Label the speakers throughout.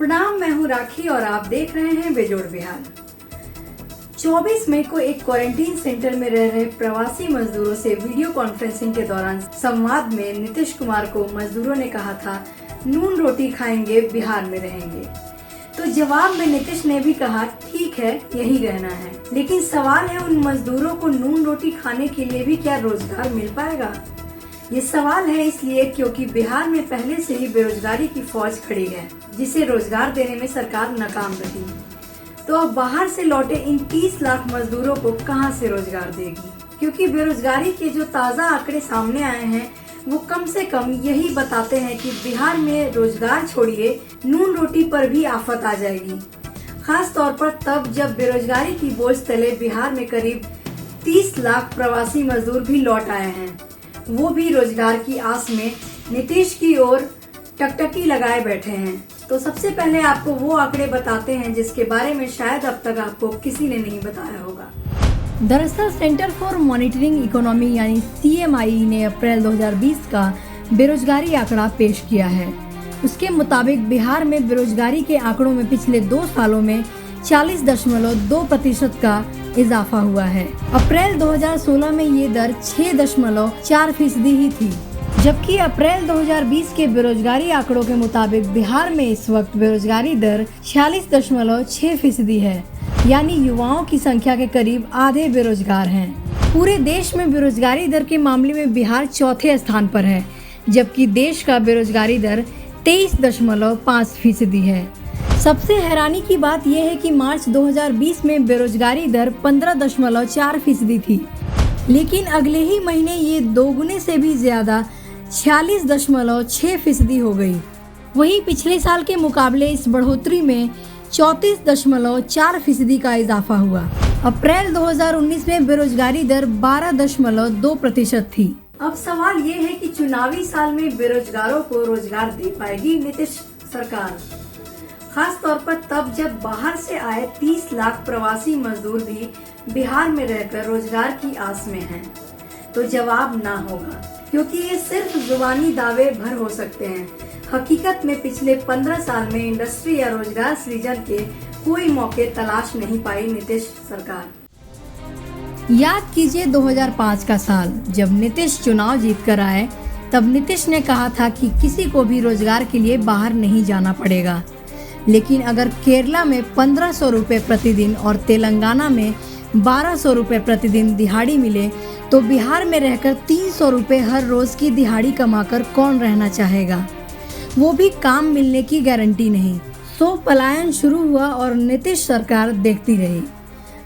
Speaker 1: प्रणाम, मैं हूँ राखी और आप देख रहे हैं बेजोड़ बिहार। 24 मई को एक क्वारंटीन सेंटर में रह रहे प्रवासी मजदूरों से वीडियो कॉन्फ्रेंसिंग के दौरान संवाद में नीतीश कुमार को मजदूरों ने कहा था, नून रोटी खाएंगे, बिहार में रहेंगे। तो जवाब में नीतीश ने भी कहा, ठीक है, यही रहना है। लेकिन सवाल है, उन मजदूरों को नून रोटी खाने के लिए भी क्या रोजगार मिल पाएगा? ये सवाल है इसलिए क्योंकि बिहार में पहले से ही बेरोजगारी की फौज खड़ी है, जिसे रोजगार देने में सरकार नाकाम रही। तो अब बाहर से लौटे इन 30 लाख मजदूरों को कहां से रोजगार देगी? क्योंकि बेरोजगारी के जो ताज़ा आंकड़े सामने आए हैं वो कम से कम यही बताते हैं कि बिहार में रोजगार छोड़िए, नून रोटी पर भी आफत आ जाएगी। खास तौर पर तब जब बेरोजगारी की बोझ तले बिहार में करीब 30 लाख प्रवासी मजदूर भी लौट आए हैं, वो भी रोजगार की आस में नीतीश की ओर टकटकी लगाए बैठे हैं। तो सबसे पहले आपको वो आंकड़े बताते हैं जिसके बारे में शायद अब तक आपको किसी ने नहीं बताया होगा।
Speaker 2: दरअसल सेंटर फॉर मॉनिटरिंग इकोनॉमी यानी CMI ने अप्रैल 2020 का बेरोजगारी आंकड़ा पेश किया है। उसके मुताबिक बिहार में बेरोजगारी के आंकड़ों में पिछले 2 सालों में 40.2% का इजाफा हुआ है। अप्रैल 2016 में ये दर 6.4% ही थी, जबकि अप्रैल 2020 के बेरोजगारी आंकड़ों के मुताबिक बिहार में इस वक्त बेरोजगारी दर 46.6% है, यानी युवाओं की संख्या के करीब आधे बेरोजगार हैं। पूरे देश में बेरोजगारी दर के मामले में बिहार चौथे स्थान पर है, जबकि देश का बेरोजगारी दर 23.5% है। सबसे हैरानी की बात यह है कि मार्च 2020 में बेरोजगारी दर 15.4% थी, लेकिन अगले ही महीने ये दोगुने से भी ज्यादा 46.6% हो गई। वहीं पिछले साल के मुकाबले इस बढ़ोतरी में 34.4% का इजाफा हुआ। अप्रैल 2019 में बेरोजगारी दर 12.2% थी।
Speaker 1: अब सवाल ये है कि चुनावी साल में बेरोजगारों को रोजगार दे पाएगी नीतीश सरकार, खास तौर पर तब जब बाहर से आए 30 लाख प्रवासी मजदूर भी बिहार में रहकर रोजगार की आस में हैं। तो जवाब ना होगा, क्योंकि ये सिर्फ जुबानी दावे भर हो सकते हैं। हकीकत में पिछले 15 साल में इंडस्ट्री या रोजगार सृजन के कोई मौके तलाश नहीं पाई नीतीश सरकार।
Speaker 2: याद कीजिए 2005 का साल, जब नीतीश चुनाव जीत कर आए, तब नीतीश ने कहा था कि किसी को भी रोजगार के लिए बाहर नहीं जाना पड़ेगा। लेकिन अगर केरला में 1500 रुपये प्रतिदिन और तेलंगाना में 1200 रुपये प्रतिदिन दिहाड़ी मिले, तो बिहार में रहकर 300 रुपये हर रोज की दिहाड़ी कमाकर कौन रहना चाहेगा? वो भी काम मिलने की गारंटी नहीं। सो पलायन शुरू हुआ और नीतीश सरकार देखती रही।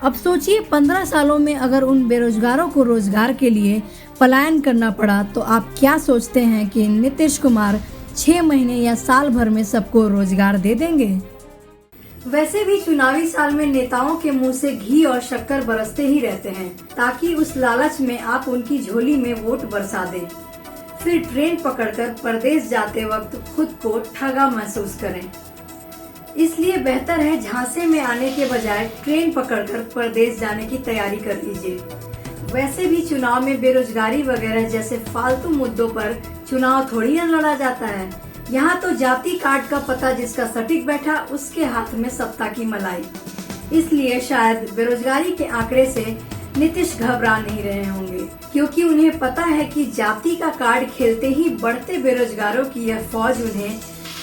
Speaker 2: अब सोचिए, 15 सालों में अगर उन बेरोजगारों को रोजगार के लिए पलायन करना पड़ा, तो आप क्या सोचते हैं कि नीतीश कुमार 6 महीने या साल भर में सबको रोजगार दे देंगे?
Speaker 1: वैसे भी चुनावी साल में नेताओं के मुंह से घी और शक्कर बरसते ही रहते हैं, ताकि उस लालच में आप उनकी झोली में वोट बरसा दें, फिर ट्रेन पकड़कर परदेश जाते वक्त खुद को ठगा महसूस करें। इसलिए बेहतर है झांसे में आने के बजाय ट्रेन पकड़कर परदेश जाने की तैयारी कर लीजिए। वैसे भी चुनाव में बेरोजगारी वगैरह जैसे फालतू मुद्दों पर चुनाव थोड़ी न लड़ा जाता है। यहाँ तो जाति कार्ड का पता जिसका सटीक बैठा, उसके हाथ में सत्ता की मलाई। इसलिए शायद बेरोजगारी के आंकड़े से नीतीश घबरा नहीं रहे होंगे, क्योंकि उन्हें पता है कि जाति का कार्ड खेलते ही बढ़ते बेरोजगारों की यह फौज उन्हें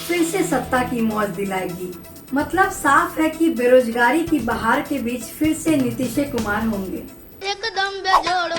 Speaker 1: फिर से सत्ता की मौज दिलाएगी। मतलब साफ है कि बेरोजगारी की बहार के बीच फिर से नीतीश कुमार होंगे।
Speaker 3: एकदम बेजोड़